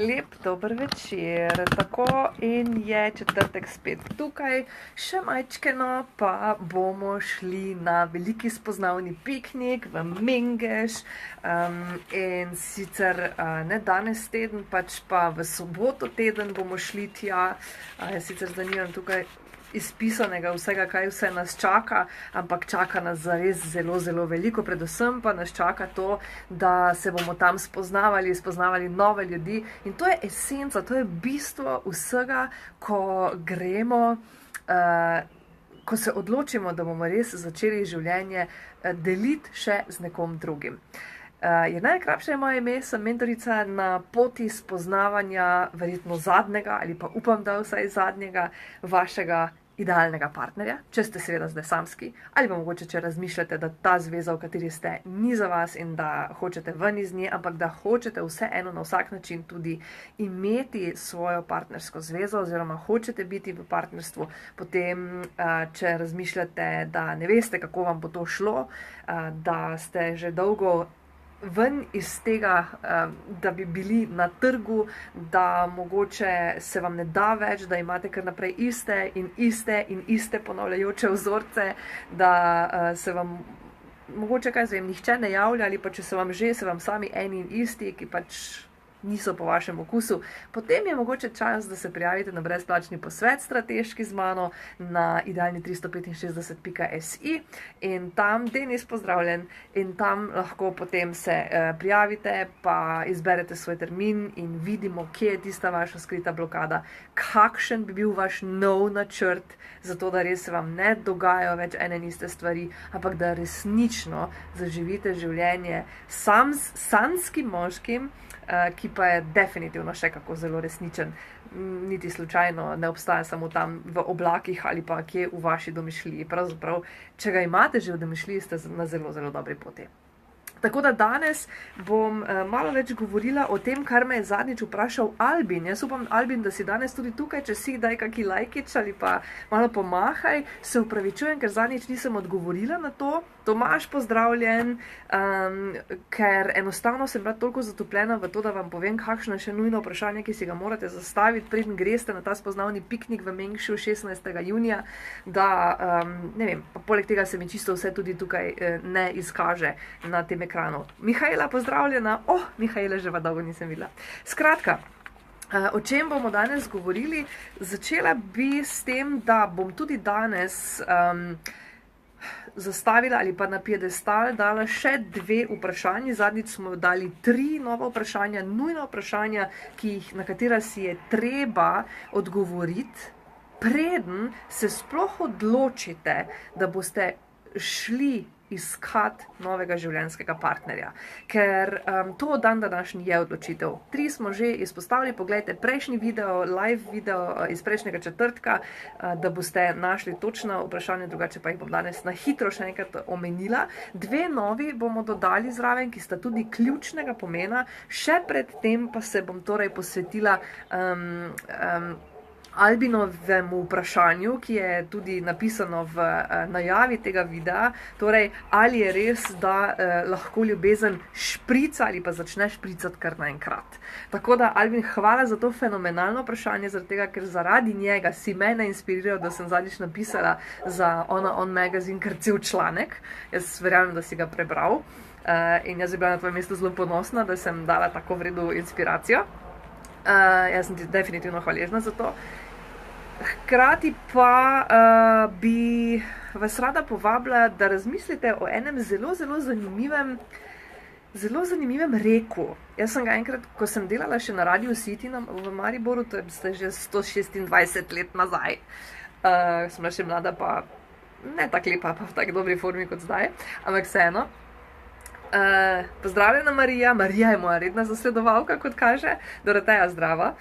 Lep dober večer, tako in je četrtek spet tukaj, še majčkeno pa bomo šli na veliki spoznavni piknik v Mengeš in sicer ne danes teden, pač pa v soboto teden bomo šli tja, sicer zdaj nimam tukaj izpisanega vsega, kaj vse nas čaka, ampak čaka nas zares zelo, zelo veliko, predvsem pa nas čaka to, da se bomo tam spoznavali nove ljudi in to je esenca, to je bistvo vsega, ko gremo, ko se odločimo, da bomo res začeli življenje deliti še z nekom drugim. Je najkrapše moje ime, sem mentorica na poti spoznavanja verjetno zadnjega ali pa upam, da vsaj zadnjega vašega idealnega partnerja, če ste seveda zdaj samski, ali pa mogoče, če razmišljate, da ta zveza, v kateri ste, ni za vas in da hočete ven iz nje, ampak da hočete vseeno na vsak način tudi imeti svojo partnersko zvezo oziroma hočete biti v partnerstvu, potem, če razmišljate, da ne veste, kako vam bo to šlo, da ste že dolgo ven iz tega, da bi bili na trgu, da mogoče se vam ne da več, da imate kar naprej iste ponavljajoče vzorce, da se vam mogoče, nihče ne javlja ali pa če se vam že, se vam sami eni in isti, ki pač niso po vašem okusu, potem je mogoče čas, da se prijavite na brezplačni posvet strateški z mano na idealni365.si in tam, Denis, pozdravljen, in tam lahko potem se prijavite, pa izberete svoj termin in vidimo, kje je tista vaša skrita blokada, kakšen bi bil vaš nov načrt, zato da res se vam ne dogajajo več ene in iste stvari, ampak da resnično zaživite življenje samskim moškim, ki pa je definitivno še kako zelo resničen, niti slučajno ne obstaja samo tam v oblakih ali pa kje v vaši domišljiji. Pravzaprav, če ga imate že v domišljiji, ste na zelo, zelo dobri poti. Tako da danes bom malo več govorila o tem, kar me je zadnjič vprašal Albin. Jaz upam, Albin, da si danes tudi tukaj, če si, daj kaki lajkič ali pa malo pomahaj. Se upravičujem, ker zadnjič nisem odgovorila na to. Tomaž, pozdravljen, ker enostavno sem bila toliko zatopljena v to, da vam povem, kakšno je še nujno vprašanje, ki si ga morate zastaviti, preden greste na ta spoznavni piknik v Mengšu 16. junija, da, ne vem, pa poleg tega se mi čisto vse tudi tukaj ne izkaže na tem ekranu. Mihaela, pozdravljena. Mihaela, že pa dolgo nisem videla. Skratka, o čem bomo danes govorili? Začela bi s tem, da bom tudi danes zastavila ali pa na piedestal dala še 2 vprašanji. Zadnjič smo dali 3 nova vprašanja, nujna vprašanja, na katera si je treba odgovoriti, preden se sploh odločite, da boste šli iskati novega življenjskega partnerja. Ker to dan današnji je odločitev. 3 smo že izpostavili, poglejte prejšnji video, live video iz prejšnjega četrtka, da boste našli točno vprašanje, drugače pa jih bom danes na hitro še enkrat omenila. 2 novi bomo dodali zraven, ki sta tudi ključnega pomena. Še pred tem pa se bom torej posvetila Albinovemu vprašanju, ki je tudi napisano v najavi tega videa, torej, ali je res, da lahko ljubezen šprica ali pa začne špricati kar naenkrat. Tako da, Albin, hvala za to fenomenalno vprašanje, zaradi tega, ker zaradi njega si mene inspiriral, da sem zadnjič napisala za On Magazine kar cel članek. Jaz verjamem, da si ga prebral in jaz bi bila na tvojem mestu zelo ponosna, da sem dala tako vredno inspiracijo. Jaz sem ti definitivno hvaležna za to. Hkrati pa bi vas rada povabila, da razmislite o enem zelo, zelo zanimivem reku. Jaz sem ga enkrat, ko sem delala še na Radio City v Mariboru, to je že 126 let nazaj, sem bila še mlada, pa ne tako lepa, pa v tako dobri formi kot zdaj, ampak vseeno. Pozdravljena Marija, Marija je moja redna zasledovalka, kot kaže. Doroteja, zdrava.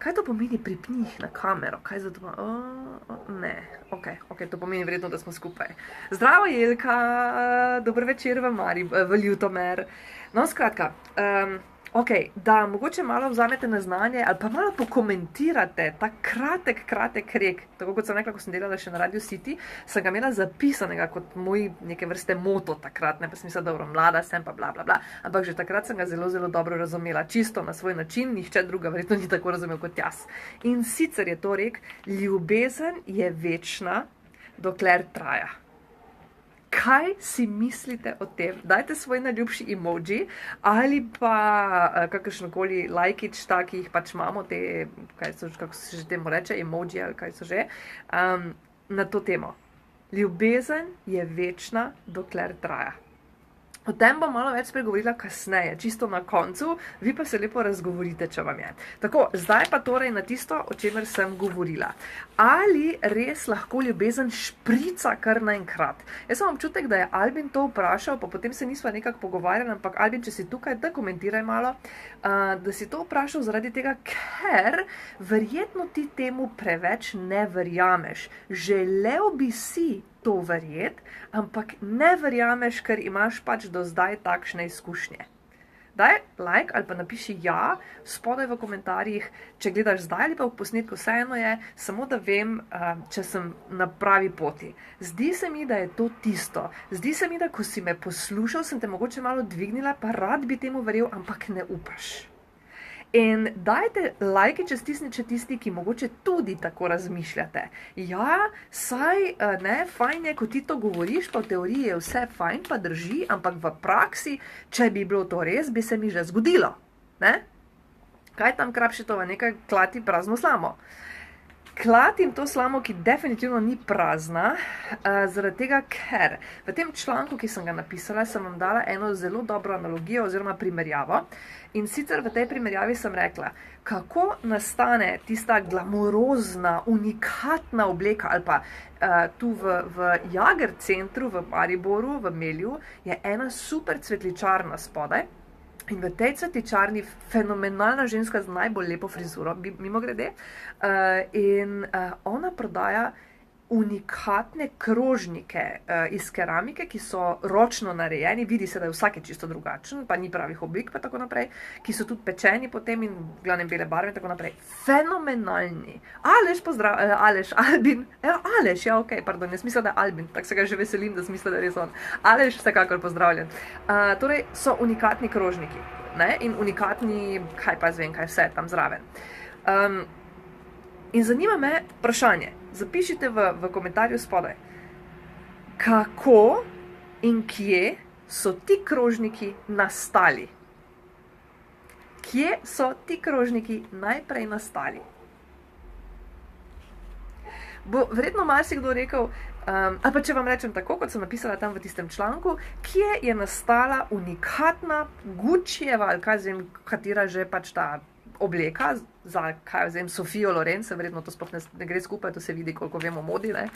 Kaj to pomeni pripni jih na kamero? Kaj za to? Ne, ok, to pomeni vredno, da smo skupaj. Zdravo, Jelka, dober večer v Ljutomer. No, skratka, Ok, da mogoče malo vzamete na znanje ali pa malo pokomentirate ta kratek rek. Tako kot sem rekla, ko sem delala še na Radio City, sem ga imela zapisanega kot moj neke vrste moto takrat, ne pa sem mislila, dobro, mlada sem pa bla bla bla, ampak že takrat sem ga zelo dobro razumela, čisto na svoj način, nihče druga verjetno ni tako razumel kot jaz. In sicer je to rek, ljubezen je večna, dokler traja. Kaj si mislite o tem? Dajte svoj najljubši emoji ali pa kakršnokoli lajkič, ki jih pač imamo, te, kako se že temu reče, emoji ali kaj so že, na to temo. Ljubezen je večna, dokler traja. O tem bom malo več spregovorila kasneje, čisto na koncu, vi pa se lepo razgovorite, če vam je. Tako, zdaj pa torej na tisto, o čemer sem govorila. Ali res lahko ljubezen šprica kar naenkrat? Jaz sem občutek, da je Albin to vprašal, pa potem se nisva nekako pogovarjali, ampak Albin, če si tukaj, da komentiraj malo, da si to vprašal zaradi tega, ker verjetno ti temu preveč ne verjameš. Želel bi si to verjeti, ampak ne verjameš, ker imaš pač do zdaj takšne izkušnje. Daj like ali pa napiši ja, spodaj v komentarjih, če gledaš zdaj ali pa v posnetku, vseeno je, samo da vem, če sem na pravi poti. Zdi se mi, da je to tisto. Zdi se mi, da ko si me poslušal, sem te mogoče malo dvignila, pa rad bi temu verjel, ampak ne upaš. In dajte lajke, če stisnite tisti, ki mogoče tudi tako razmišljate. Ja, saj, ne, fajn je, ko ti to govoriš, pa v teoriji je vse fajn, pa drži, ampak v praksi, če bi bilo to res, bi se mi že zgodilo. Ne? Kaj tam Krapšetova, nekaj klati prazno slamo? Klatim to slamo, ki definitivno ni prazna, zaradi tega, ker v tem članku, ki sem ga napisala, sem vam dala eno zelo dobro analogijo oziroma primerjavo. In sicer v tej primerjavi sem rekla, kako nastane tista glamurozna, unikatna obleka, ali pa tu v Jager centru, v Mariboru, v Melju, je ena super cvetličarna spodaj. In v tej cvetličarni fenomenalna ženska z najbolj lepo frizuro, mimogrede, in ona prodaja unikatne krožnike iz keramike, ki so ročno narejeni, vidi se, da je vsake čisto drugačen, pa ni pravih oblik, pa tako naprej, ki so tudi pečeni potem in v glavnem bele barve in tako naprej. Fenomenalni. Aleš, pozdrav, Aleš, Albin, Aleš, ja, okej, pardon, jaz mislim, da je Albin, tako se ga že veselim, da smisla, da je res on. Aleš, vsekakor pozdravljen. Torej, so unikatni krožniki, ne, in unikatni, kaj pa zvem, kaj vse tam zraven. In zanima me vprašanje, zapišite v komentarju spodaj, kako in kje so ti krožniki nastali? Kje so ti krožniki najprej nastali? Bo verjetno marsikdo rekel, ali pa če vam rečem tako, kot sem napisala tam v tistem članku, kje je nastala unikatna Guccijeva, ali kaj zvem, katera že pač ta obleka, za, kaj vzem, Sofijo Loren, se verjetno to sploh ne gre skupaj, to se vidi, koliko vemo o modi, ne?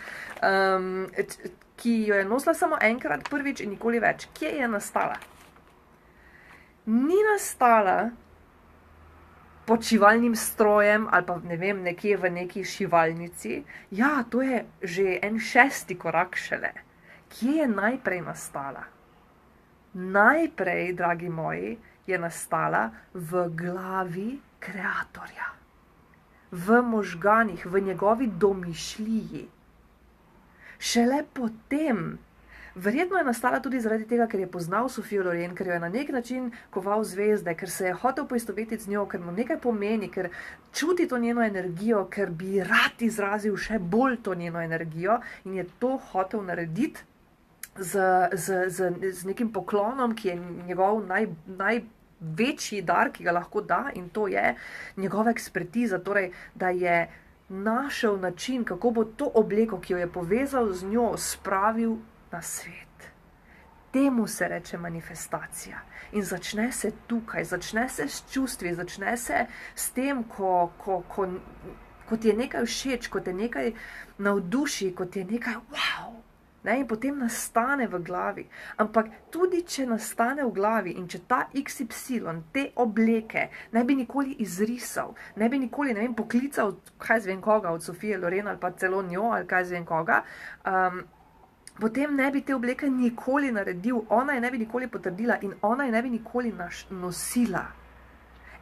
Ki jo je nosila samo enkrat, prvič in nikoli več. Kje je nastala? Ni nastala pod šivalnim strojem ali pa, ne vem, nekje v neki šivalnici. Ja, to je že en 6. korak šele. Kje je najprej nastala? Najprej, dragi moji, je nastala v glavi kreatorja, v možganih, v njegovi domišljiji. Šele potem, verjetno je nastala tudi zaradi tega, ker je poznal Sofijo Loren, ker jo je na nek način koval zvezde, ker se je hotel poistovetiti z njo, ker mu nekaj pomeni, ker čuti to njeno energijo, ker bi rad izrazil še bolj to njeno energijo in je to hotel narediti z nekim poklonom, ki je njegov največji dar, ki ga lahko da, in to je njegova ekspertiza, torej, da je našel način, kako bo to obleko, ki jo je povezal z njo, spravil na svet. Temu se reče manifestacija. In začne se tukaj, začne se s čustvi, začne se s tem, ko ti je nekaj všeč, ko te nekaj navduši, ko ti je nekaj wow. Ne, in potem nastane v glavi. Ampak tudi, če nastane v glavi in če ta XY, te obleke, ne bi nikoli izrisal, ne bi nikoli, ne vem, poklical, kaj zvem koga, od Sofije Loren ali pa celo njo, ali kaj zvem koga, potem ne bi te obleke nikoli naredil, ona je ne bi nikoli potrdila in ona je ne bi nikoli nosila.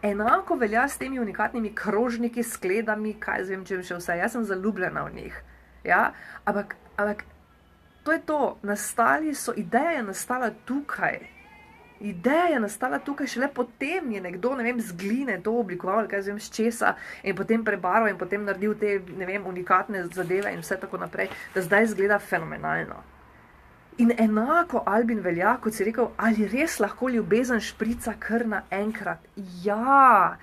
Enako velja s temi unikatnimi krožniki, skledami, kaj zvem, če še vse. Jaz sem zaljubljena v njih. Ja? Ampak to je to. Ideja je nastala tukaj. Ideja je nastala tukaj, šele potem je nekdo, ne vem, z gline to oblikoval, kaj zvem, z česa in potem prebarval in potem naredil te, ne vem, unikatne zadeve in vse tako naprej, da zdaj izgleda fenomenalno. In enako Albin velja, kot si rekel, ali res lahko ljubezen šprica kar naenkrat? Ja.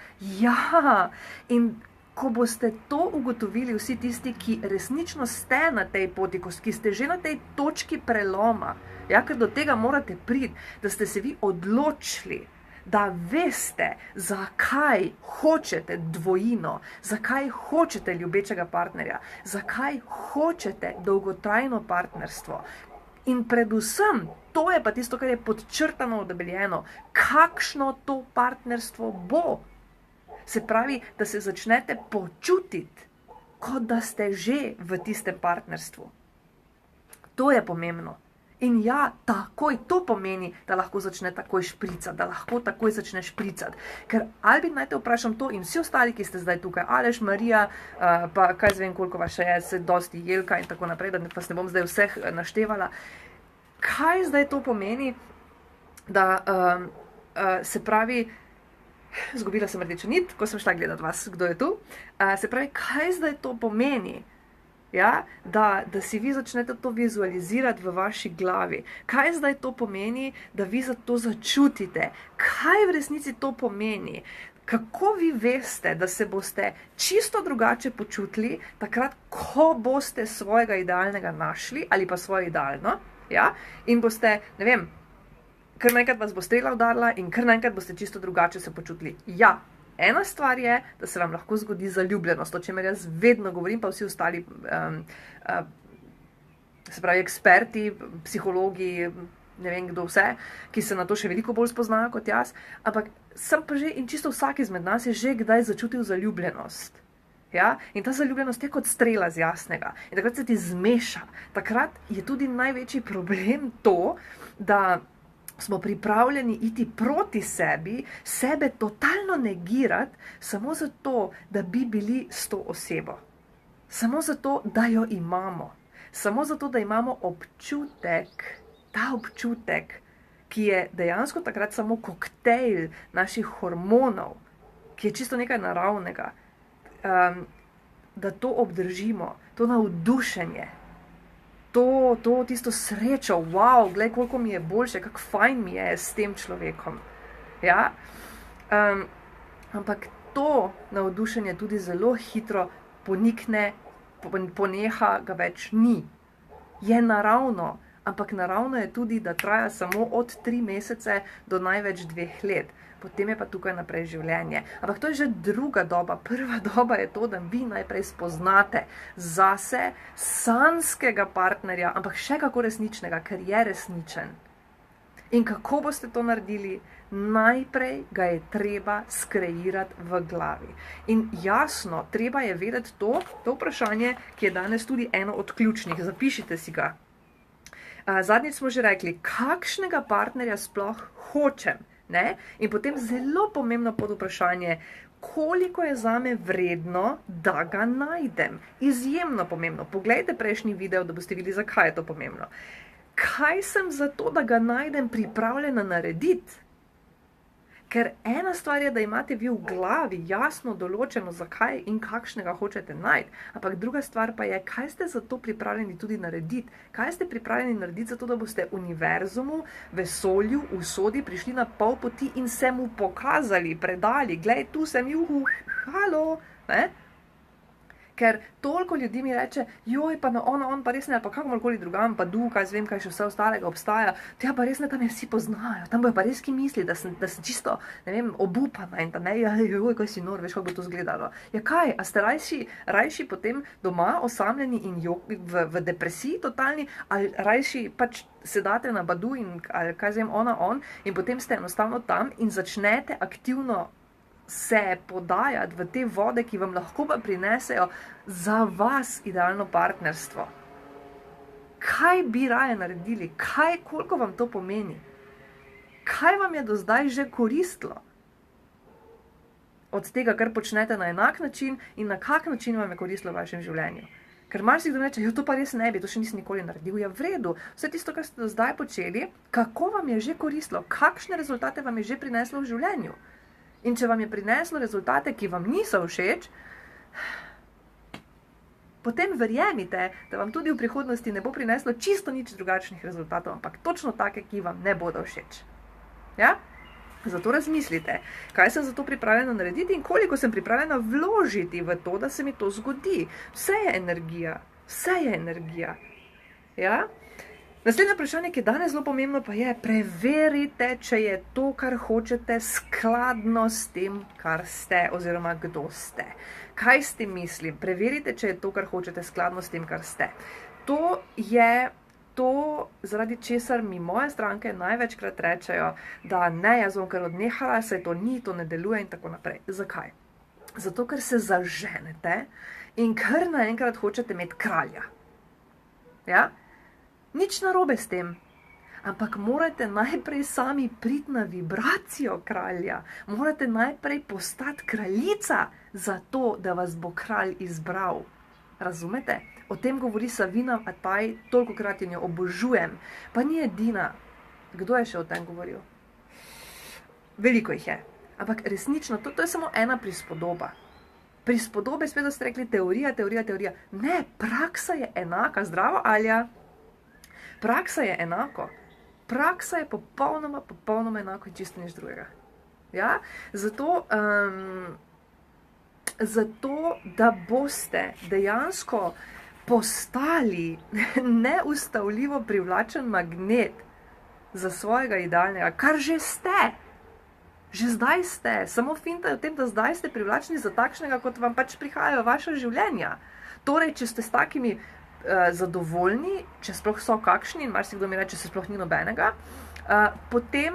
In ko boste to ugotovili vsi tisti, ki resnično ste na tej poti, ki ste že na tej točki preloma, ja, ker do tega morate priti, da ste se vi odločili, da veste, zakaj hočete dvojino, zakaj hočete ljubečega partnerja, zakaj hočete dolgotrajno partnerstvo. In predvsem, to je pa tisto, kar je podčrtano, odebeljeno, kakšno to partnerstvo bo. Se pravi, da se začnete počutiti, kot da ste že v tistem partnerstvu. To je pomembno. In ja, takoj to pomeni, da lahko začne takoj špricati, da lahko takoj začne špricati. Ker Albin, naj te vprašam to in vsi ostali, ki ste zdaj tukaj, Aleš, Marija, pa kaj zvem, koliko vas še je, se dosti Jelka in tako naprej, da vas ne bom zdaj vseh naštevala. Kaj zdaj to pomeni, da se pravi, zgubila sem rdečo nit, ko sem šla gledati vas, kdo je tu, se pravi, kaj zdaj to pomeni? Ja, da si vi začnete to vizualizirati v vaši glavi. Kaj zdaj to pomeni, da vi to začutite? Kaj v resnici to pomeni? Kako vi veste, da se boste čisto drugače počutili takrat, ko boste svojega idealnega našli ali pa svoje idealno, ja? In boste, ne vem, kar naenkrat vas bo strela udarila in kar naenkrat boste čisto drugače se počutili. Ja. Ena stvar je, da se vam lahko zgodi zaljubljenost, o čemer jaz vedno govorim, pa vsi ostali, se pravi eksperti, psihologi, ne vem kdo vse, ki se na to še veliko bolj spoznajo kot jaz, ampak sem pa že in čisto vsak izmed nas je že kdaj začutil zaljubljenost. Ja? In ta zaljubljenost je kot strela z jasnega. In takrat se ti zmeša. Takrat je tudi največji problem to, da smo pripravljeni iti proti sebi, sebe totalno negirati, samo zato, da bi bili s to osebo. Samo zato, da jo imamo. Samo zato, da imamo občutek, ta občutek, ki je dejansko takrat samo koktejl naših hormonov, ki je čisto nekaj naravnega, da to obdržimo, to navdušenje. Tisto srečo, wow, glej, koliko mi je boljše, kako fajn mi je s tem človekom. Ja? Ampak to navdušenje tudi zelo hitro ponikne, poneha, ga več ni. Je naravno, ampak naravno je tudi, da traja samo od 3 mesece do največ 2 let. Potem je pa tukaj naprej življenje. Ampak to je že druga doba. Prva doba je to, da vi najprej spoznate zase sanjskega partnerja, ampak še kako resničnega, ker je resničen. In kako boste to naredili? Najprej ga je treba skreirati v glavi. In jasno, treba je vedeti to vprašanje, ki je danes tudi eno od ključnih. Zapišite si ga. Zadnjič smo že rekli, kakšnega partnerja sploh hočem. Ne? In potem zelo pomembno podvprašanje, koliko je zame vredno, da ga najdem. Izjemno pomembno. Poglejte prejšnji video, da boste videli, zakaj je to pomembno. Kaj sem za to, da ga najdem, pripravljena narediti? Ker ena stvar je, da imate vi v glavi jasno določeno, zakaj in kakšnega hočete najti. Ampak druga stvar pa je, kaj ste za to pripravljeni tudi narediti. Kaj ste pripravljeni narediti za to, da boste univerzumu, vesolju, usodi prišli na pol poti in se mu pokazali, predali. Glej, tu sem, juhu, halo, ne? Ker toliko ljudi mi reče, joj, pa on pa res ne, ali pa kakomorkoli drugam, pa kaj zvem, kaj še vse ostalega obstaja, tja pa res ne, tam je vsi poznajo, tam bojo pa res ki misli, da sem čisto, ne vem, obupana in da ne, joj, kaj si nor, veš, kako bo to izgledalo. Ja kaj, a ste rajši potem doma osamljeni in v depresiji totalni, ali rajši pač sedate na Badu in ali kaj zvem, on in potem ste enostavno tam in začnete aktivno se podajati v te vode, ki vam lahko pa prinesejo za vas idealno partnerstvo. Kaj bi raje naredili? Koliko vam to pomeni? Kaj vam je do zdaj že koristilo? od tega, kar počnete na enak način in na kak način vam je koristilo v vašem življenju. Ker marsikdo reče, to pa res ne bi, to še nisem nikoli naredil. Ja, v redu, vse tisto, kar ste do zdaj počeli, kako vam je že koristilo, kakšne rezultate vam je že prineslo v življenju. In če vam je prineslo rezultate, ki vam niso všeč, potem verjemite, da vam tudi v prihodnosti ne bo prineslo čisto nič drugačnih rezultatov, ampak točno take, ki vam ne bodo všeč. Ja? Zato razmislite, kaj sem za to pripravljena narediti in koliko sem pripravljena vložiti v to, da se mi to zgodi. Vse je energija. Vse je energija. Ja? Naslednje vprašanje, ki je danes zelo pomembno, pa je, preverite, če je to, kar hočete, skladno s tem, kar ste oziroma kdo ste. Kaj s tem mislim? Preverite, če je to, kar hočete, skladno s tem, kar ste. To je to, zaradi česar mi moje stranke največkrat rečejo, da ne, jaz bom kar odnehala, saj to ni, to ne deluje in tako naprej. Zakaj? Zato, ker se zaženete in kar naenkrat hočete imeti kralja. Ja? Nič narobe s tem, ampak morate najprej sami priti na vibracijo kralja. Morate najprej postati kraljica, zato da vas bo kralj izbral. Razumete? O tem govori Savina Ataj, tolikokrat in jo obožujem. Pa ni edina. Kdo je še o tem govoril? Veliko jih je. Ampak resnično, to je samo ena prispodoba. Prispodobe, spet da ste rekli teorija. Ne, praksa je enaka. Zdravo, Alja. Praksa je enako. Praksa je popolnoma enako in čisto nič drugega. Ja? Zato, da boste dejansko postali neustavljivo privlačen magnet za svojega idealnega, kar že ste. Že zdaj ste. Samo finta je v tem, da zdaj ste privlačni za takšnega, kot vam pač prihajajo vaša življenja. Torej, če ste s takimi zadovoljni, če sploh so kakšni, in marsikdo mi reče, če se sploh ni nobenega, potem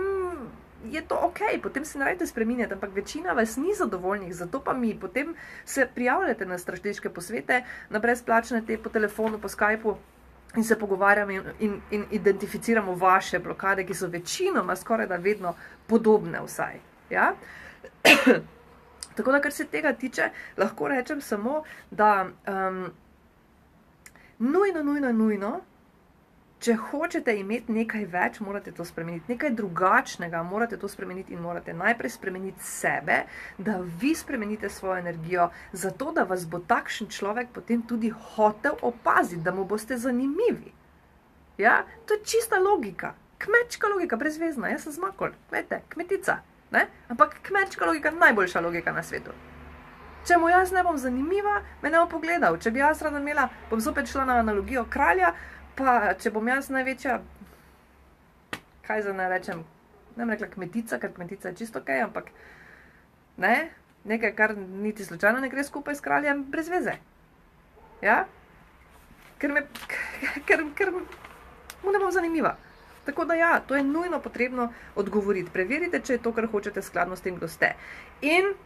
je to ok, potem se ne rajte spreminjati, ampak večina vas ni zadovoljnih, zato pa mi potem se prijavljate na strateške posvete, na brezplačne te po telefonu, po Skypeu in se pogovarjamo in identificiramo vaše blokade, ki so večinoma skoraj da vedno podobne vsaj. Ja? Tako da, kar se tega tiče, lahko rečem samo, da nujno, če hočete imeti nekaj več, morate to spremeniti. Nekaj drugačnega, morate to spremeniti in morate najprej spremeniti sebe, da vi spremenite svojo energijo, zato da vas bo takšen človek potem tudi hotel opaziti, da mu boste zanimivi. Ja? To je čista logika. Kmečka logika, brezvezna. Jaz sem zmakol, kmetica. Ne? Ampak kmečka logika je najboljša logika na svetu. Če mu jaz ne bom zanimiva, me ne bo pogledal. Če bi jaz rada imela, bom zopet šla na analogijo kralja, pa če bom jaz največja, kaj za ne rečem, ne bom rekla kmetica, ker kmetica je čisto okej, ampak ne, nekaj, kar niti slučajno ne gre skupaj s kraljem, brez veze. Ja? Ker mu ne bom zanimiva. Tako da ja, to je nujno potrebno odgovoriti. Preverite, če je to, kar hočete, skladno s tem, kdo ste. In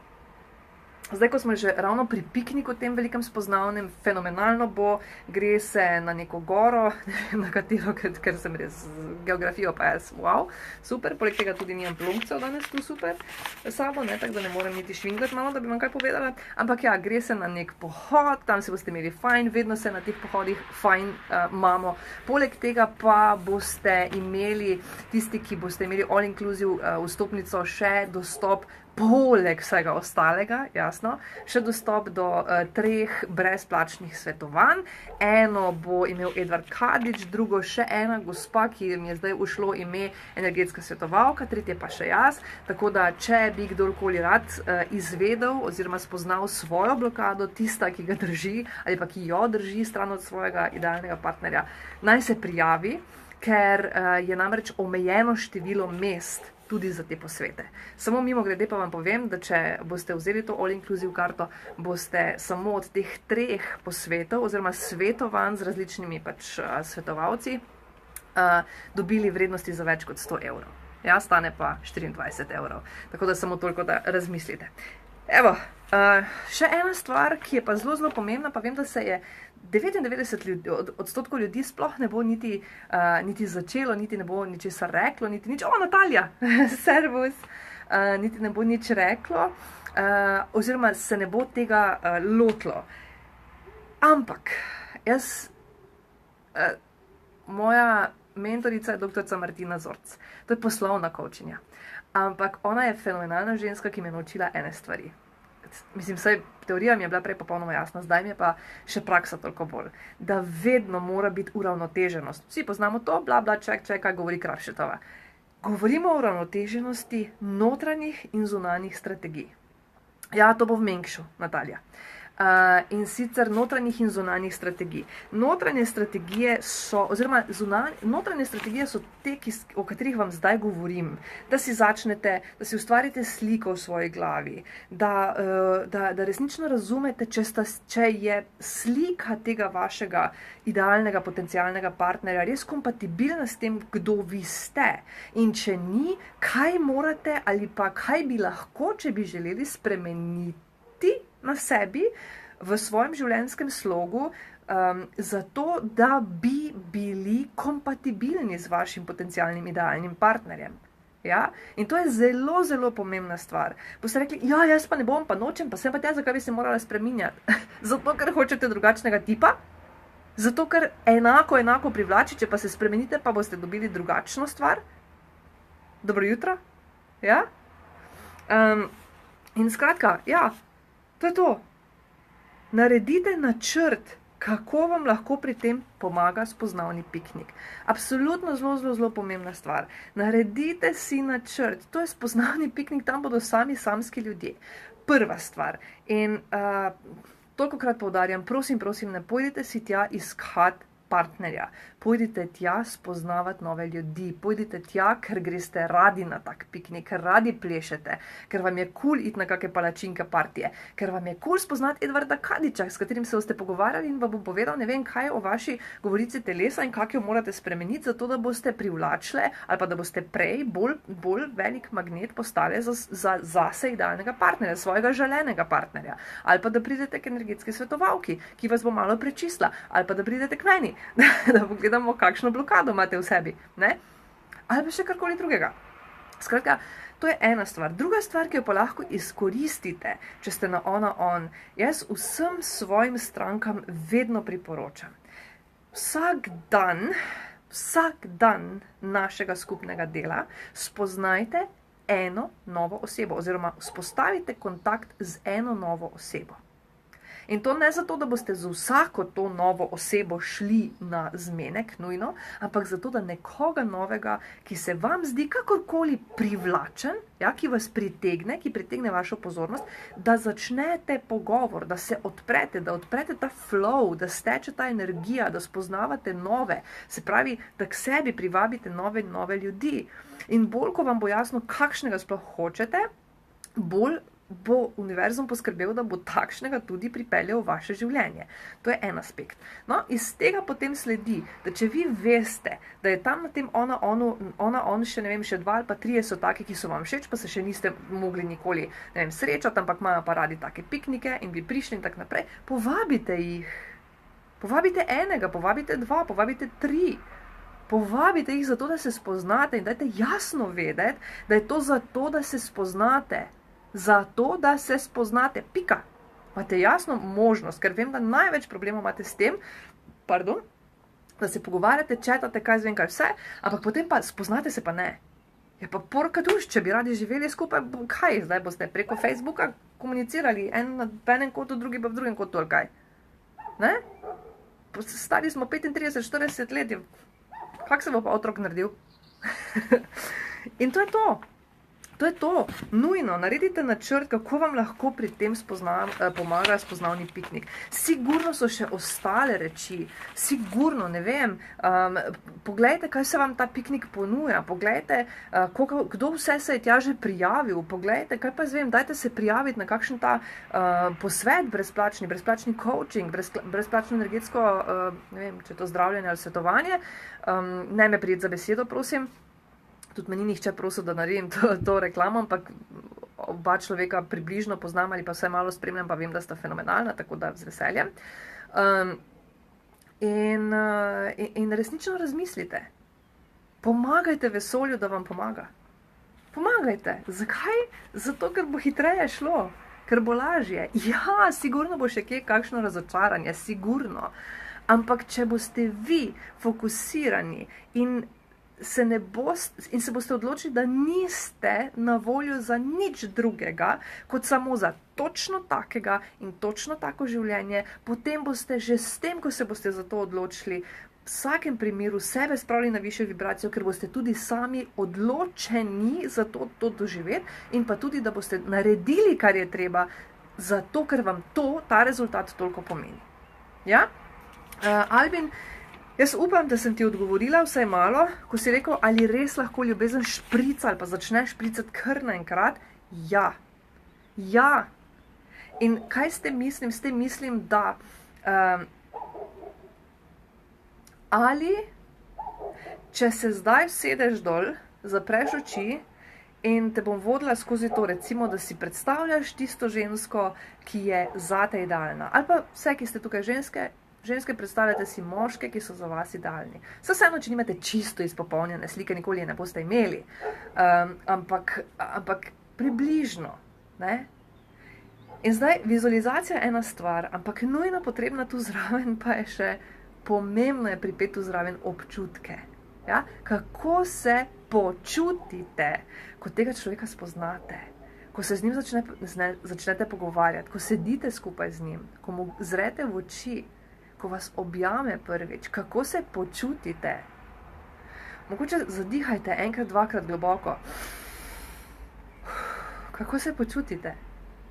zdaj, ko smo že ravno pri pikniku, tem velikem spoznavnem, fenomenalno bo, gre se na neko goro, na katero, ker sem res geografijo pa jaz, wow, super, poleg tega tudi nimam plonkcev danes tu super sabo, ne, tako da ne morem niti švingati malo, da bi vam kaj povedala, ampak ja, gre se na nek pohod, tam se boste imeli fajn, vedno se na teh pohodih fajn imamo, poleg tega pa boste imeli, tisti, ki boste imeli all inclusive vstopnico, še dostop poleg vsega ostalega, jasno, še dostop do 3 brezplačnih svetovanj. Eno bo imel Edvard Kadič, drugo še ena gospa, ki mi je zdaj ušlo ime energetska svetovalka, tretje pa še jaz. Tako da, če bi kdorkoli rad izvedel oziroma spoznal svojo blokado, tista, ki ga drži ali pa ki jo drži stran od svojega idealnega partnerja, naj se prijavi, ker je namreč omejeno število mest tudi za te posvete. Samo mimo grede pa vam povem, da če boste vzeli to all-inclusive karto, boste samo od teh 3 posvetov oziroma svetovanj z različnimi pač svetovalci dobili vrednosti za več kot 100 evrov. Ja, stane pa 24 evrov. Tako da samo toliko, da razmislite. Evo, še ena stvar, ki je pa zelo pomembna, pa vem, da se je 99% ljudi sploh ne bo niti začelo, niti ne bo ničesar reklo, niti nič, Natalija, servus, niti ne bo nič reklo, oziroma se ne bo tega lotilo. Ampak, moja mentorica je doktorica Martina Zorc. To je poslovna coachinja. Ampak ona je fenomenalna ženska, ki me je naučila ene stvari. Mislim, teorija mi je bila prej popolnoma jasna, zdaj mi je pa še praksa toliko bolj. Da vedno mora biti uravnoteženost. Vsi poznamo to, bla, bla, kaj govori Kravšetova. Govorimo o uravnoteženosti notranjih in zunanjih strategij. Ja, to bo v Mengšu, Natalija. In sicer notranjih in zunanjih strategij. Notranje strategije so, oziroma notranje strategije so te, o katerih vam zdaj govorim. Da si začnete, da si ustvarite sliko v svoji glavi, da resnično razumete, če je slika tega vašega idealnega potencialnega partnerja res kompatibilna s tem, kdo vi ste. In če ni, kaj morate ali pa kaj bi lahko, če bi želeli spremeniti na sebi, v svojem življenjskem slogu, zato, da bi bili kompatibilni z vašim potencialnim idealnim partnerjem. Ja? In to je zelo, zelo pomembna stvar. Boste rekli, ja, jaz pa ne bom, pa nočem, pa sem pa tja, zakaj bi se morala spreminjati? Zato, ker hočete drugačnega tipa? Zato, ker enako privlači, če pa se spremenite, pa boste dobili drugačno stvar? Dobro jutro? Ja? In skratka, ja, to je to. Naredite načrt, kako vam lahko pri tem pomaga spoznavni piknik. Absolutno zelo pomembna stvar. Naredite si načrt. To je spoznavni piknik, tam bodo samski ljudje. Prva stvar. In tolikokrat poudarjam, prosim, ne pojdite si tja iskat partnerja. Pojdite tja spoznavati nove ljudi. Pojdite tja, ker greste radi na tak piknik, ker radi plešete, ker vam je cool iti na kakšne palačinke partije, ker vam je cool spoznati Edvarda Kadiča, s katerim se boste pogovarjali in vam bo povedal ne vem kaj o vaši govorici telesa in kako jo morate spremeniti, zato da boste privlačile ali pa da boste prej bolj velik magnet postale zase idealnega partnerja, svojega želenega partnerja. Ali pa da pridete k energetski svetovalki, ki vas bo malo prečistila, ali pa da pridete k meni, da pogledamo, kakšno blokado imate v sebi, ne? Ali pa še karkoli drugega. Skratka, to je ena stvar. Druga stvar, ki jo pa lahko izkoristite, če ste na on, jaz vsem svojim strankam vedno priporočam. Vsak dan našega skupnega dela spoznajte eno novo osebo oziroma vzpostavite kontakt z eno novo osebo. In to ne zato, da boste z vsako to novo osebo šli na zmenek, nujno, ampak zato, da nekoga novega, ki se vam zdi kakorkoli privlačen, ja, ki vas pritegne, ki pritegne vašo pozornost, da začnete pogovor, da se odprete, da odprete ta flow, da steče ta energija, da spoznavate nove, se pravi, da k sebi privabite nove ljudi. In bolj, ko vam bo jasno, kakšnega sploh hočete, bolj bo univerzum poskrbel, da bo takšnega tudi pripeljal v vaše življenje. To je en aspekt. No, iz tega potem sledi, da če vi veste, da je tam na tem še, ne vem, še 2 ali pa 3 so taki, ki so vam všeč, pa se še niste mogli nikoli, ne vem, srečati, ampak imajo pa radi take piknike in bi prišli in tak naprej, povabite jih. Povabite enega, povabite 2, povabite 3. Povabite jih zato, da se spoznate in dajte jasno vedeti, da je to zato, da se spoznate. Zato, da se spoznate. Pika. Imate jasno možnost, ker vem, da največ problemov imate s tem, da se pogovarjate, četate, kaj zvem, kaj vse, ampak potem pa spoznate se pa ne. Je pa porka duš, če bi radi živeli skupaj, kaj, zdaj boste preko Facebooka komunicirali, en v enem kotu, drugi pa v drugem kotu, ali kaj. Ne? Stari smo 35-40 let, kak se bo pa otrok naredil? In to je to. To je to. Nujno. Naredite načrt, kako vam lahko pri tem pomaga spoznavni piknik. Sigurno so še ostale reči. Sigurno, ne vem. Poglejte, kaj se vam ta piknik ponuja. Poglejte, kdo vse se je tja že prijavil. Poglejte, kaj pa zvem, dajte se prijaviti na kakšen ta posvet brezplačni coaching, brezplačno energetsko, ne vem, če je to zdravljenje ali svetovanje. Ne me prijeti za besedo, prosim. Tudi meni nihče prosil, da naredim to reklamo, ampak oba človeka približno poznam ali pa vse malo spremljam, pa vem, da sta fenomenalna, tako da z veseljem. In resnično razmislite. Pomagajte vesolju, da vam pomaga. Pomagajte. Zakaj? Zato, ker bo hitreje šlo. Ker bo lažje. Ja, sigurno bo še kje kakšno razočaranje, sigurno. Ampak, če boste vi fokusirani in se boste odločili, da niste na voljo za nič drugega, kot samo za točno takega in točno tako življenje, potem boste že s tem, ko se boste za to odločili, v vsakem primeru sebe spravili na višjo vibracijo, ker boste tudi sami odločeni za to doživeti in pa tudi, da boste naredili, kar je treba, zato, ker vam ta rezultat toliko pomeni. Ja? Albin, jaz upam, da sem ti odgovorila vsaj malo, ko si rekel, ali res lahko ljubezen šprica ali pa začne špricati kar naenkrat. Ja. Ja. In kaj s tem mislim? S tem mislim, da ali če se zdaj sedeš dol, zapreš oči in te bom vodila skozi to, recimo, da si predstavljaš tisto žensko, ki je zate idealna. Ali pa vse, ki ste tukaj ženske predstavljate si moške, ki so za vas idealni. Vseeno, če nimate čisto izpopolnjene slike, nikoli je ne boste imeli. Ampak približno. Ne? In zdaj, vizualizacija je ena stvar, ampak nujno potrebna tu zraven pa je še pomembno je pripeti tu zraven občutke. Ja? Kako se počutite, ko tega človeka spoznate, ko se z njim začnete pogovarjati, ko sedite skupaj z njim, ko mu zrete v oči, ko vas objame prvič, kako se počutite. Mogoče zadihajte enkrat, dvakrat globoko. Kako se počutite?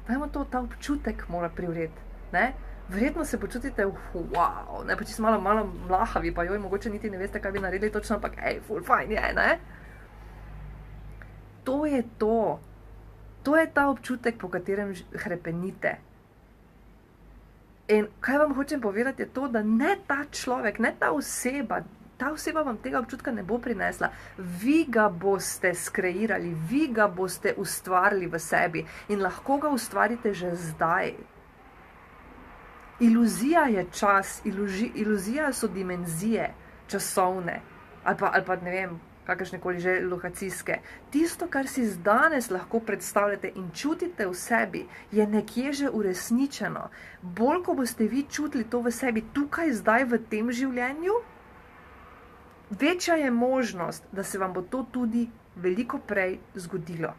Dajmo ta občutek mora privreti. Ne? Verjetno se počutite, wow, ne, pa čisto malo mlahavi, pa joj, mogoče niti ne veste, kaj bi naredili točno, ampak ful fajn je, ne? To je to. To je ta občutek, po katerem hrepenite. In kaj vam hočem povedati, je to, da ne ta človek, ne ta oseba vam tega občutka ne bo prinesla. Vi ga boste skreirali, vi ga boste ustvarili v sebi in lahko ga ustvarite že zdaj. Iluzija je čas, iluzija so dimenzije časovne ali pa ne vem, kakršnekoli že lokacijske. Tisto, kar si danes lahko predstavljate in čutite v sebi, je nekje že uresničeno. Bolj, ko boste vi čutili to v sebi tukaj, zdaj, v tem življenju, večja je možnost, da se vam bo to tudi veliko prej zgodilo.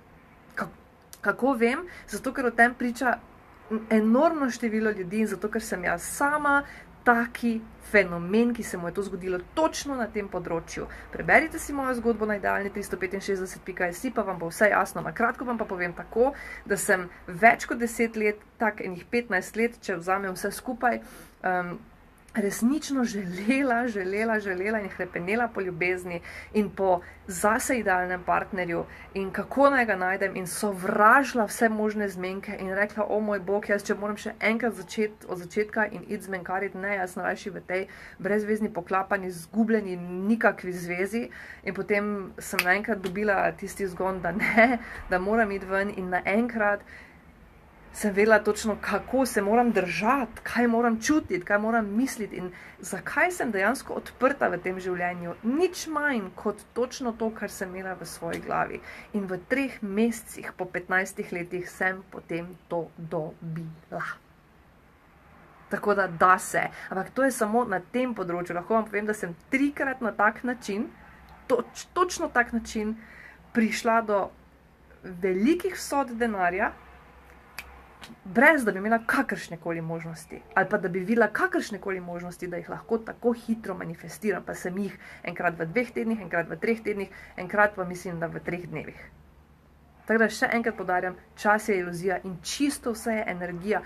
Kako vem? Zato, ker o tem priča enormno število ljudi in zato, ker sem jaz sama taki fenomen, ki se mu je to zgodilo točno na tem področju. Preberite si mojo zgodbo na idealni365.js, pa vam bo vse jasno. Na kratko vam pa povem tako, da sem več kot 10 let, tak enih 15 let, če vzamem vse skupaj, resnično želela in hrepenela po ljubezni in po zase idealnem partnerju in kako naj ga najdem in sovražila vse možne zmenke in rekla, o moj bog, jaz če moram še enkrat začeti od začetka in iti zmenkariti, ne, jaz sem rajši v tej brezvezni poklapani, zgubljeni, nikakvi zvezi in potem sem naenkrat dobila tisti zgon, da ne, da moram iti ven in naenkrat sem vedela točno, kako se moram držati, kaj moram čutiti, kaj moram misliti in zakaj sem dejansko odprta v tem življenju. Nič manj kot točno to, kar sem imela v svoji glavi. In v 3 mesecih, po 15 letih, sem potem to dobila. Tako da se. Ampak to je samo na tem področju. Lahko vam povem, da sem 3-krat na tak način, točno tak način, prišla do velikih vsot denarja, brez da bi imela kakršnekoli možnosti, ali pa da bi videla kakršnekoli možnosti, da jih lahko tako hitro manifestiram, pa sem jih enkrat v 2 tednih, enkrat v 3 tednih, enkrat pa mislim, da v 3 dnevih. Tako da še enkrat poudarjam, čas je iluzija in čisto vse je energija,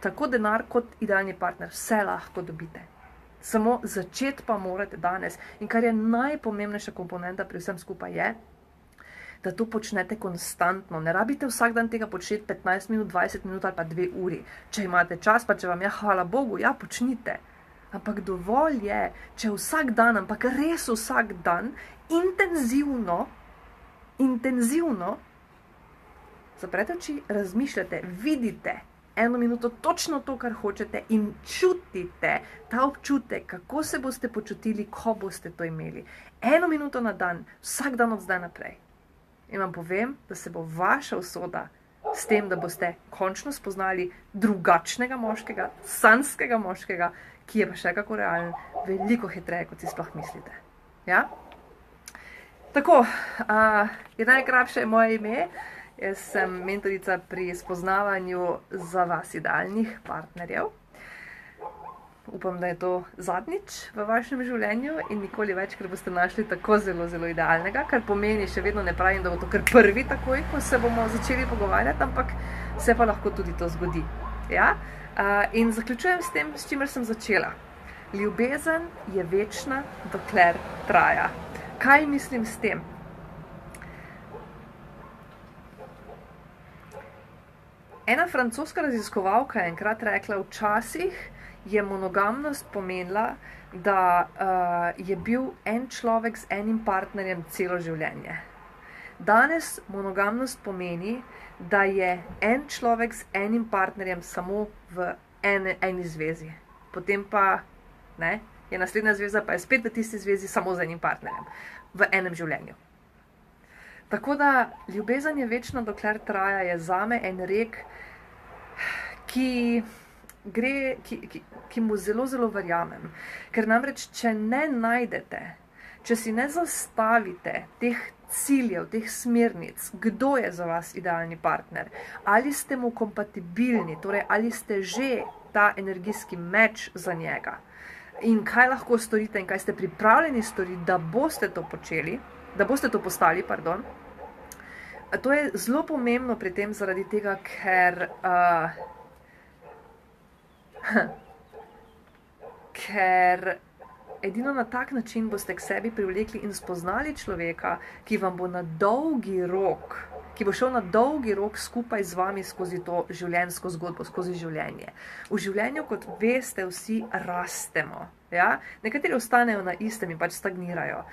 tako denar kot idealni partner, vse lahko dobite. Samo začeti pa morate danes in kar je najpomembnejša komponenta pri vsem skupaj je, da to počnete konstantno. Ne rabite vsak dan tega početi 15 minut, 20 minut ali pa 2 uri. Če imate čas, pa če vam je, hvala Bogu, ja, počnite. Ampak dovolj je, če vsak dan, ampak res vsak dan, intenzivno, zaprete oči, razmišljate, vidite 1 minuto točno to, kar hočete in čutite ta občutek, kako se boste počutili, ko boste to imeli. 1 minuto na dan, vsak dan od zdaj naprej. in vam povem, da se bo vaša usoda s tem, da boste končno spoznali drugačnega moškega, sanskega moškega, ki je pa še kako realen, veliko hitreje, kot si sploh mislite. Ja? Tako, je najkrajše moje ime. Jaz sem mentorica pri spoznavanju za vas idealnih partnerjev. Upam, da je to zadnjič v vašem življenju in nikoli več, ker boste našli tako zelo, zelo idealnega, kar pomeni, še vedno ne pravim, da bo to kar prvi takoj, ko se bomo začeli pogovarjati, ampak se pa lahko tudi to zgodi. Ja? In zaključujem s tem, s čimer sem začela. Ljubezen je večna, dokler traja. Kaj mislim s tem? Ena francoska raziskovalka je enkrat rekla, včasih je monogamnost pomenila, da je bil en človek z enim partnerjem celo življenje. Danes monogamnost pomeni, da je en človek z enim partnerjem samo v eni zvezi. Potem pa je naslednja zveza, pa je spet v tisti zvezi samo z enim partnerjem v enem življenju. Tako da ljubezen je večna, dokler traja, je zame en rek, ki mu zelo, zelo verjamem. Ker namreč, če ne najdete, če si ne zastavite teh ciljev, teh smernic, kdo je za vas idealni partner, ali ste mu kompatibilni, torej ali ste že ta energijski meč za njega, in kaj lahko storite in kaj ste pripravljeni storiti, da boste to počeli, da boste to postali, pardon. To je zelo pomembno pri tem zaradi tega, ker edino na tak način boste k sebi privlekli in spoznali človeka, ki vam bo na dolgi rok, ki bo šel na dolgi rok skupaj z vami skozi to življenjsko zgodbo, skozi življenje. V življenju, kot veste, vsi rastemo. Ja? Nekateri ostanejo na istem in pač stagnirajo.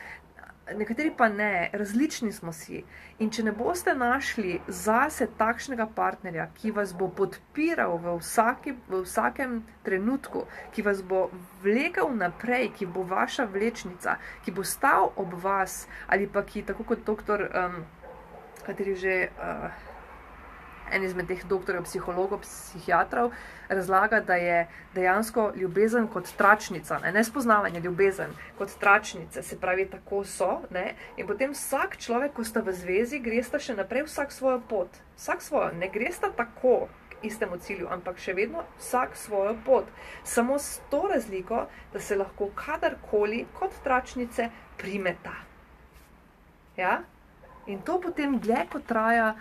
Nekateri pa ne, različni smo si. In če ne boste našli zase takšnega partnerja, ki vas bo podpiral v vsakem trenutku, ki vas bo vlekel naprej, ki bo vaša vlečnica, ki bo stal ob vas, ali pa ki, tako kot doktor, kateri že en izmed teh doktorjev, psihologov, psihiatrov, razlaga, da je dejansko ljubezen kot tračnica, ne spoznavanje, ljubezen kot tračnice, se pravi, tako so, in potem vsak človek, ko sta v zvezi, gresta še naprej vsak svojo pot. Vsak svojo, ne gresta tako k istemu cilju, ampak še vedno vsak svojo pot. Samo s to razliko, da se lahko kadarkoli kot tračnice primeta. Ja? In to potem dlje, ko traja,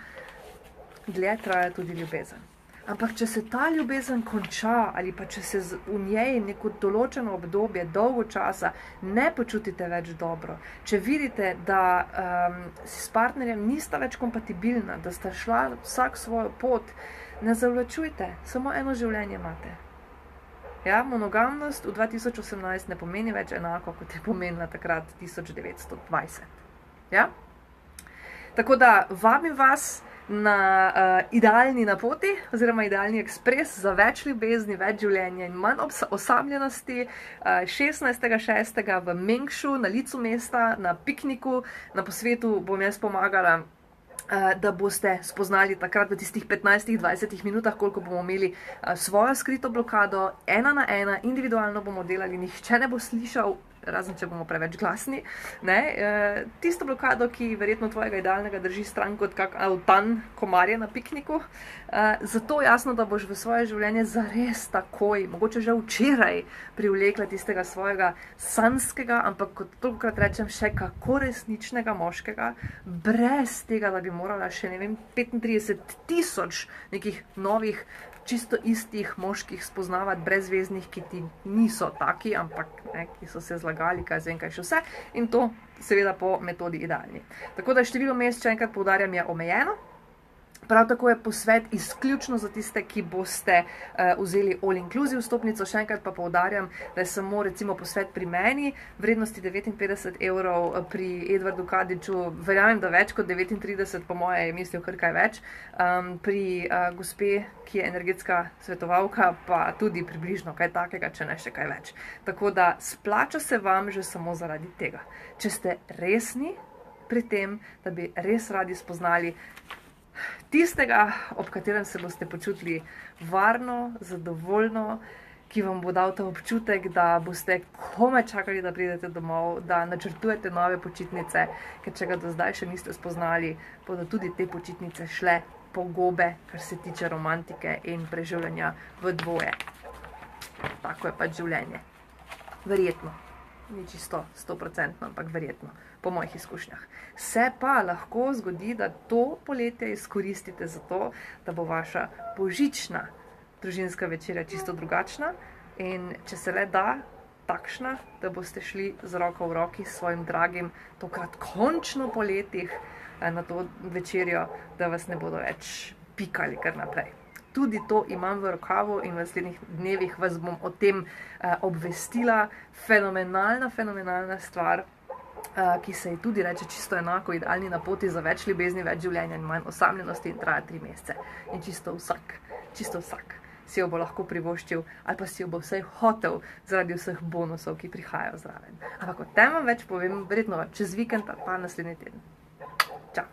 dlje traja tudi ljubezen. Ampak če se ta ljubezen konča, ali pa če se v njej neko določeno obdobje, dolgo časa, ne počutite več dobro, če vidite, da si s partnerjem nista več kompatibilna, da sta šla vsak svojo pot, ne zavlačujte, samo eno življenje imate. Ja, monogamnost v 2018 ne pomeni več enako, kot je pomenila takrat 1920. Ja? Tako da vabim vas na idealni napoti, oziroma idealni ekspres za več ljubezni, več življenja in manj osamljenosti 16.6. v Mengšu, na licu mesta, na pikniku. Na posvetu bom jaz pomagala, da boste spoznali takrat v tistih 15-20 minutah, koliko bomo imeli svojo skrito blokado, 1 na 1, individualno bomo delali, nihče ne bo slišal, razen če bomo preveč glasni, tisto blokado, ki verjetno tvojega idealnega drži stran kot kak avtan komarje na pikniku. Zato jasno, da boš v svoje življenje zares takoj, mogoče že včeraj, privlekla tistega svojega sanskega, ampak kot tolikokrat rečem, še kako resničnega moškega, brez tega, da bi morala še, 35.000 nekih novih, čisto istih moških spoznavati, brezveznih, ki ti niso taki, ampak ki so se zlagali, kaj zvem, kaj še vse, in to seveda po metodi idealni. Tako da število mest, če enkrat poudarjam, je omejeno. Prav tako je posvet izključno za tiste, ki boste vzeli all-inclusive vstopnico. Še enkrat pa poudarjam, da je samo recimo posvet pri meni, vrednosti 59 €, pri Edvardu Kadiču, verjamem, da več kot 39, po moje je mislil kar kaj več, pri gospe, ki je energetska svetovalka, pa tudi približno kaj takega, če ne še kaj več. Tako da splača se vam že samo zaradi tega. Če ste resni, pri tem, da bi res radi spoznali tistega, ob katerem se boste počutili varno, zadovoljno, ki vam bo dal ta občutek, da boste komaj čakali, da pridete domov, da načrtujete nove počitnice, ker če ga do zdaj še niste spoznali, bodo tudi te počitnice šle po gobe, kar se tiče romantike in preživljanja v dvoje. Tako je pač življenje. Verjetno. Ni čisto 100%, ampak verjetno, po mojih izkušnjah. Se pa lahko zgodi, da to poletje izkoristite za to, da bo vaša božična družinska večerja čisto drugačna in če se le da, takšna, da boste šli z roko v roki s svojim dragim, tokrat končno po letih, na to večerjo, da vas ne bodo več pikali kar naprej. Tudi to imam v rokavu in v naslednjih dnevih vas bom o tem obvestila. Fenomenalna stvar, ki se ji tudi reče čisto enako, idealni na poti za več ljubezni, več življenja in manj osamljenosti in traja 3 mesece. In čisto vsak si jo bo lahko privoščil ali pa si jo bo vsaj hotel zaradi vseh bonusov, ki prihajajo zraven. Ampak o tem vam več povem verjetno čez vikend ali pa naslednji teden. Čau!